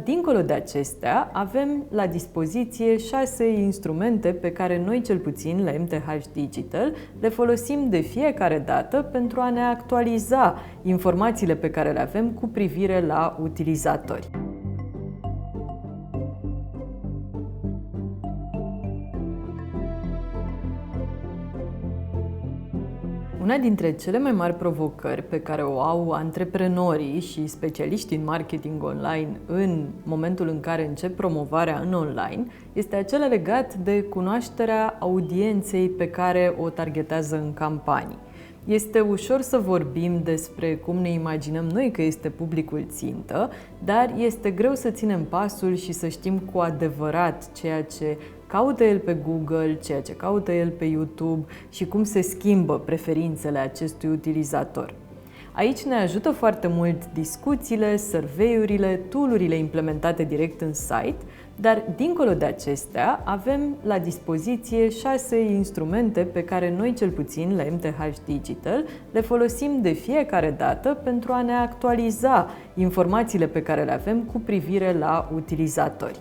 dincolo de acestea, avem la dispoziție 6 instrumente pe care noi, cel puțin la MTH Digital, le folosim de fiecare dată pentru a ne actualiza informațiile pe care le avem cu privire la utilizatori. Una dintre cele mai mari provocări pe care o au antreprenorii și specialiștii în marketing online în momentul în care încep promovarea în online este acela legat de cunoașterea audienței pe care o targetează în campanii. Este ușor să vorbim despre cum ne imaginăm noi că este publicul țintă, dar este greu să ținem pasul și să știm cu adevărat ceea ce caută el pe Google, ceea ce caută el pe YouTube și cum se schimbă preferințele acestui utilizator. Aici ne ajută foarte mult discuțiile, survey-urile, tool-urile implementate direct în site, dar dincolo de acestea avem la dispoziție 6 instrumente pe care noi, cel puțin la MTH Digital, le folosim de fiecare dată pentru a ne actualiza informațiile pe care le avem cu privire la utilizatori.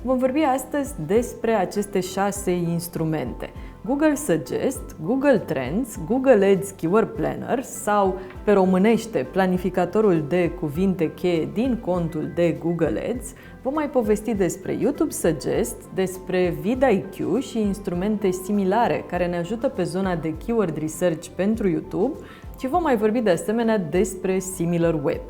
Vom vorbi astăzi despre aceste 6 instrumente: Google Suggest, Google Trends, Google Ads Keyword Planner sau, pe românește, planificatorul de cuvinte cheie din contul de Google Ads. Vom mai povesti despre YouTube Suggest, despre vidIQ și instrumente similare care ne ajută pe zona de keyword research pentru YouTube și vom mai vorbi de asemenea despre SimilarWeb.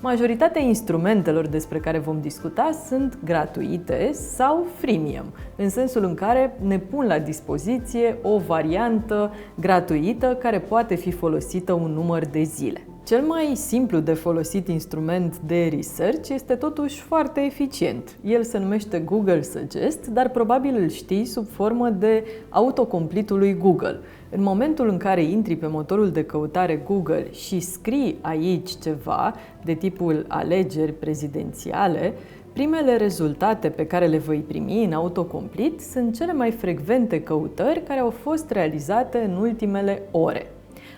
Majoritatea instrumentelor despre care vom discuta sunt gratuite sau freemium, în sensul în care ne pun la dispoziție o variantă gratuită care poate fi folosită un număr de zile. Cel mai simplu de folosit instrument de research este totuși foarte eficient. El se numește Google Suggest, dar probabil îl știi sub formă de autocompletul lui Google. În momentul în care intri pe motorul de căutare Google și scrii aici ceva de tipul alegeri prezidențiale, primele rezultate pe care le voi primi în autocomplete sunt cele mai frecvente căutări care au fost realizate în ultimele ore.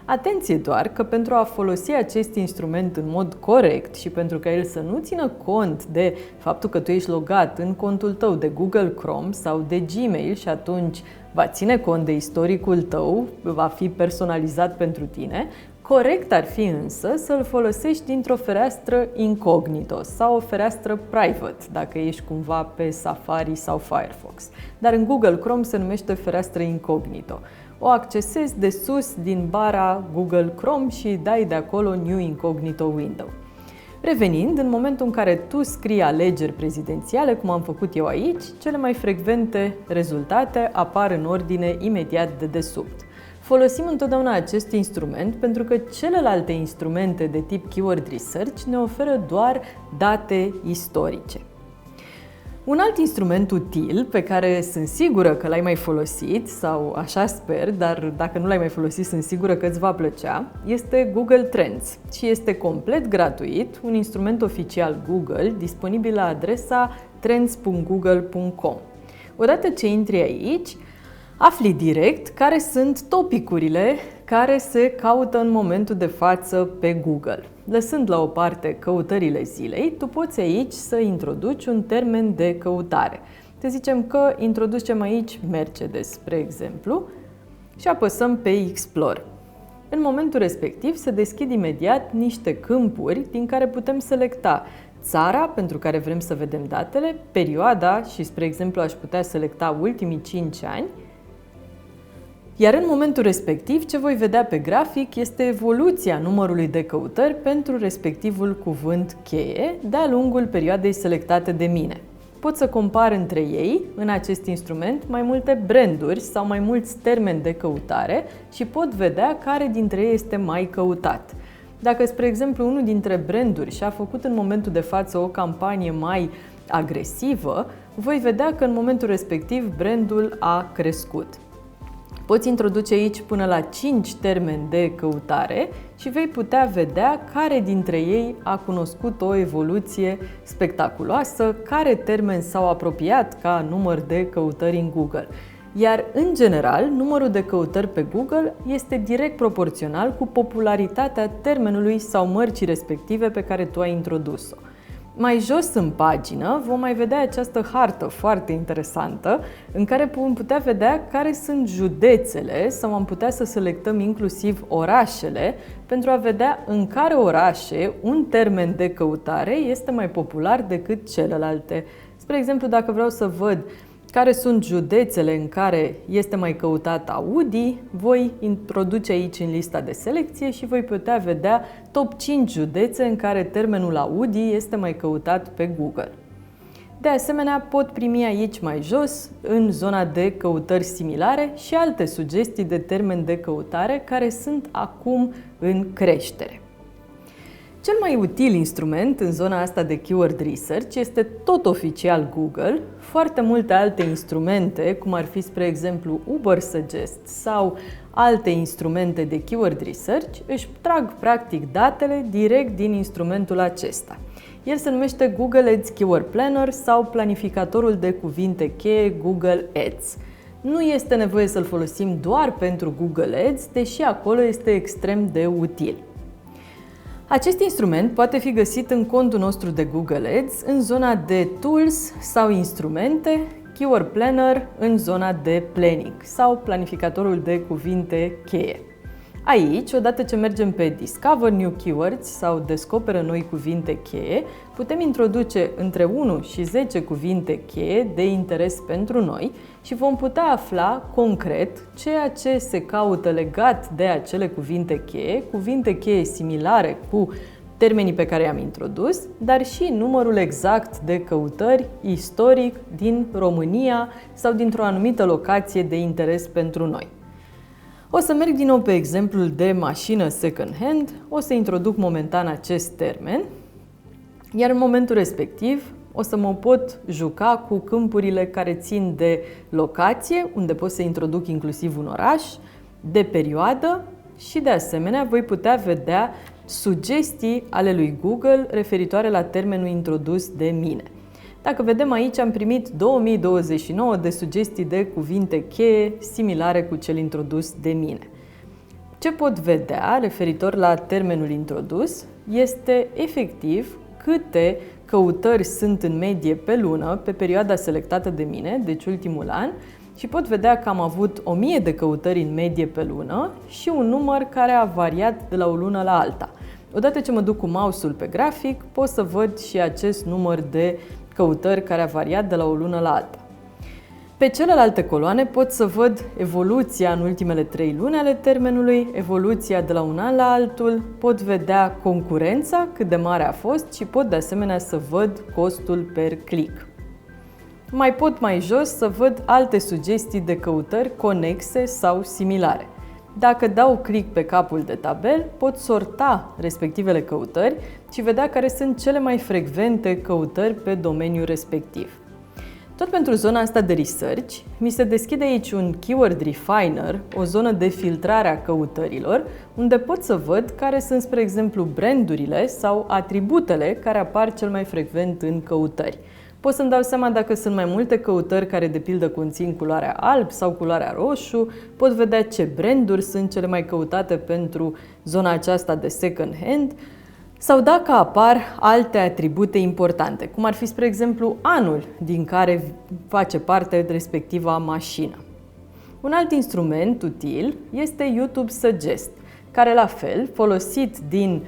Atenție doar că pentru a folosi acest instrument în mod corect și pentru ca el să nu țină cont de faptul că tu ești logat în contul tău de Google Chrome sau de Gmail și atunci va ține cont de istoricul tău, va fi personalizat pentru tine, corect ar fi însă să-l folosești dintr-o fereastră incognito sau o fereastră private, dacă ești cumva pe Safari sau Firefox. Dar în Google Chrome se numește fereastră incognito. O accesezi de sus din bara Google Chrome și dai de acolo New Incognito Window. Revenind, în momentul în care tu scrii alegeri prezidențiale, cum am făcut eu aici, cele mai frecvente rezultate apar în ordine imediat de desubt. Folosim întotdeauna acest instrument pentru că celelalte instrumente de tip Keyword Research ne oferă doar date istorice. Un alt instrument util pe care sunt sigură că l-ai mai folosit, sau așa sper, dar dacă nu l-ai mai folosit sunt sigură că îți va plăcea, este Google Trends și este complet gratuit, un instrument oficial Google disponibil la adresa trends.google.com. Odată ce intri aici, afli direct care sunt topicurile care se caută în momentul de față pe Google. Lăsând la o parte căutările zilei, tu poți aici să introduci un termen de căutare. Să zicem că introducem aici Mercedes, spre exemplu, și apăsăm pe Explore. În momentul respectiv se deschid imediat niște câmpuri din care putem selecta țara pentru care vrem să vedem datele, perioada și, spre exemplu, aș putea selecta ultimii 5 ani. Iar în momentul respectiv, ce voi vedea pe grafic este evoluția numărului de căutări pentru respectivul cuvânt cheie de-a lungul perioadei selectate de mine. Pot să compar între ei, în acest instrument, mai multe branduri sau mai mulți termeni de căutare și pot vedea care dintre ei este mai căutat. Dacă, spre exemplu, unul dintre branduri și-a făcut în momentul de față o campanie mai agresivă, voi vedea că în momentul respectiv brandul a crescut. Poți introduce aici până la 5 termeni de căutare și vei putea vedea care dintre ei a cunoscut o evoluție spectaculoasă, care termeni s-au apropiat ca număr de căutări în Google. Iar, în general, numărul de căutări pe Google este direct proporțional cu popularitatea termenului sau mărcii respective pe care tu ai introdus-o. Mai jos în pagină vom mai vedea această hartă foarte interesantă în care vom putea vedea care sunt județele sau am putea să selectăm inclusiv orașele pentru a vedea în care orașe un termen de căutare este mai popular decât celelalte. Spre exemplu, dacă vreau să văd care sunt județele în care este mai căutat Audi, voi introduce aici în lista de selecție și voi putea vedea top 5 județe în care termenul Audi este mai căutat pe Google. De asemenea, pot primi aici mai jos, în zona de căutări similare, și alte sugestii de termeni de căutare care sunt acum în creștere. Cel mai util instrument în zona asta de Keyword Research este tot oficial Google. Foarte multe alte instrumente, cum ar fi, spre exemplu, Ubersuggest sau alte instrumente de Keyword Research, își trag practic datele direct din instrumentul acesta. El se numește Google Ads Keyword Planner sau planificatorul de cuvinte cheie Google Ads. Nu este nevoie să-l folosim doar pentru Google Ads, deși acolo este extrem de util. Acest instrument poate fi găsit în contul nostru de Google Ads, în zona de Tools sau Instrumente, Keyword Planner în zona de Planning sau planificatorul de cuvinte cheie. Aici, odată ce mergem pe Discover New Keywords sau Descoperă noi cuvinte cheie, putem introduce între 1 și 10 cuvinte cheie de interes pentru noi și vom putea afla concret ceea ce se caută legat de acele cuvinte cheie similare cu termenii pe care i-am introdus, dar și numărul exact de căutări istoric din România sau dintr-o anumită locație de interes pentru noi. O să merg din nou pe exemplul de mașină second hand, o să introduc momentan acest termen, iar în momentul respectiv o să mă pot juca cu câmpurile care țin de locație, unde pot să introduc inclusiv un oraș, de perioadă și de asemenea voi putea vedea sugestii ale lui Google referitoare la termenul introdus de mine. Dacă vedem aici, am primit 2029 de sugestii de cuvinte cheie similare cu cel introdus de mine. Ce pot vedea referitor la termenul introdus este efectiv câte căutări sunt în medie pe lună, pe perioada selectată de mine, deci ultimul an, și pot vedea că am avut 1000 de căutări în medie pe lună și un număr care a variat de la o lună la alta. Odată ce mă duc cu mouse-ul pe grafic, pot să văd și acest număr de căutări care a variat de la o lună la alta. Pe celelalte coloane pot să văd evoluția în ultimele 3 luni ale termenului, evoluția de la un an la altul, pot vedea concurența, cât de mare a fost și pot de asemenea să văd costul per click. Mai pot mai jos să văd alte sugestii de căutări conexe sau similare. Dacă dau click pe capul de tabel, pot sorta respectivele căutări și vedea care sunt cele mai frecvente căutări pe domeniul respectiv. Tot pentru zona asta de research, mi se deschide aici un Keyword Refiner, o zonă de filtrare a căutărilor, unde pot să văd care sunt, spre exemplu, brandurile sau atributele care apar cel mai frecvent în căutări. Pot să-mi dau seama dacă sunt mai multe căutări care, de pildă, conțin culoarea alb sau culoarea roșu, pot vedea ce branduri sunt cele mai căutate pentru zona aceasta de second hand, sau dacă apar alte atribute importante, cum ar fi, spre exemplu, anul din care face parte respectiva mașină. Un alt instrument util este YouTube Suggest, care la fel, folosit din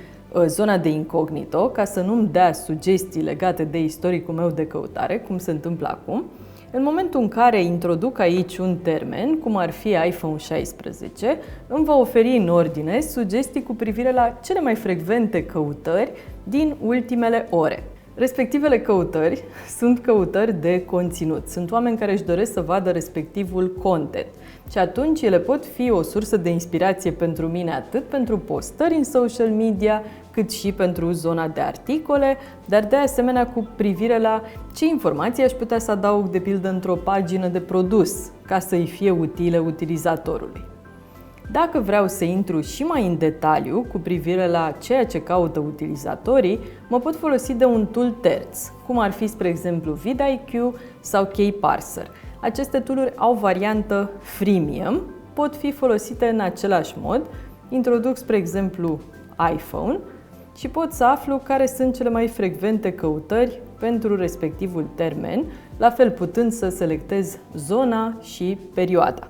zona de incognito, ca să nu-mi dea sugestii legate de istoricul meu de căutare, cum se întâmplă acum, în momentul în care introduc aici un termen, cum ar fi iPhone 16, îmi va oferi în ordine sugestii cu privire la cele mai frecvente căutări din ultimele ore. Respectivele căutări sunt căutări de conținut. Sunt oameni care își doresc să vadă respectivul content. Și atunci ele pot fi o sursă de inspirație pentru mine atât pentru postări în social media, cât și pentru zona de articole, dar de asemenea cu privire la ce informații aș putea să adaug, de pildă, într-o pagină de produs, ca să-i fie utile utilizatorului. Dacă vreau să intru și mai în detaliu cu privire la ceea ce caută utilizatorii, mă pot folosi de un tool terț, cum ar fi, spre exemplu, vidIQ sau KParser. Aceste tool-uri au variantă freemium, pot fi folosite în același mod. Introduc, spre exemplu, iPhone și pot să aflu care sunt cele mai frecvente căutări pentru respectivul termen, la fel putând să selectez zona și perioada.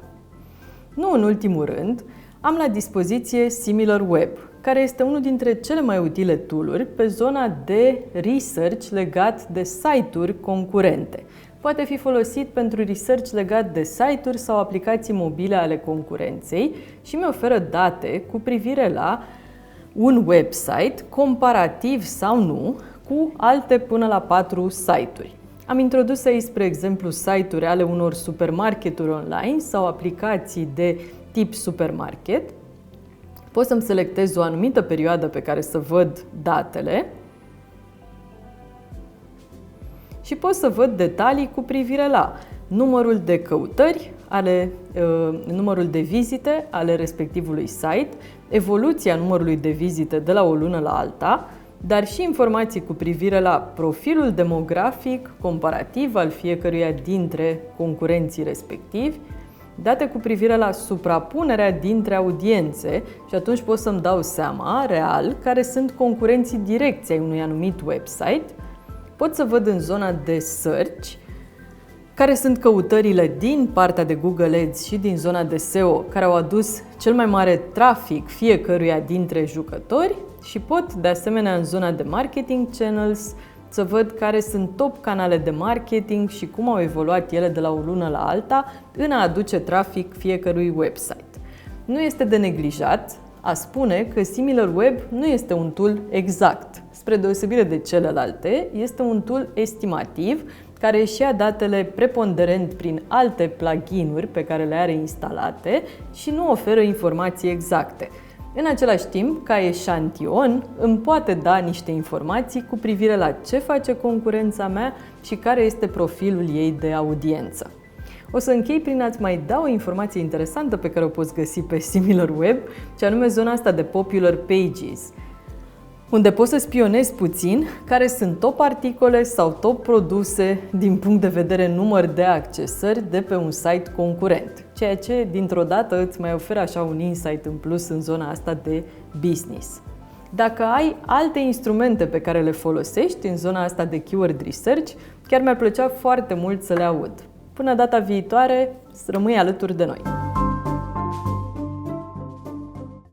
Nu în ultimul rând, am la dispoziție SimilarWeb, care este unul dintre cele mai utile tool-uri pe zona de research legat de site-uri concurente. Poate fi folosit pentru research legat de site-uri sau aplicații mobile ale concurenței și mi oferă date cu privire la un website, comparativ sau nu, cu alte până la 4 site-uri. Am introdus aici, spre exemplu, site-uri ale unor supermarketuri online sau aplicații de tip supermarket. Pot să-mi selectez o anumită perioadă pe care să văd datele și pot să văd detalii cu privire la numărul de căutări, numărul de vizite ale respectivului site, evoluția numărului de vizite de la o lună la alta, dar și informații cu privire la profilul demografic comparativ al fiecăruia dintre concurenții respectivi, date cu privire la suprapunerea dintre audiențe și atunci pot să-mi dau seama real care sunt concurenții direcți ai unui anumit website. Pot să văd în zona de search care sunt căutările din partea de Google Ads și din zona de SEO care au adus cel mai mare trafic fiecăruia dintre jucători și pot, de asemenea, în zona de marketing channels, să văd care sunt top canale de marketing și cum au evoluat ele de la o lună la alta în a aduce trafic fiecărui website. Nu este de neglijat a spune că SimilarWeb nu este un tool exact. Spre deosebire de celelalte, este un tool estimativ care își ia datele preponderent prin alte plugin-uri pe care le are instalate și nu oferă informații exacte. În același timp, ca eșantion, îmi poate da niște informații cu privire la ce face concurența mea și care este profilul ei de audiență. O să închei prin a-ți mai da o informație interesantă pe care o poți găsi pe SimilarWeb, ce anume zona asta de Popular Pages, unde poți să spionezi puțin care sunt top articole sau top produse din punct de vedere număr de accesări de pe un site concurent, ceea ce dintr-o dată îți mai oferă așa un insight în plus în zona asta de business. Dacă ai alte instrumente pe care le folosești în zona asta de keyword research, chiar mi-ar plăcea foarte mult să le aud. Până data viitoare, rămâi alături de noi!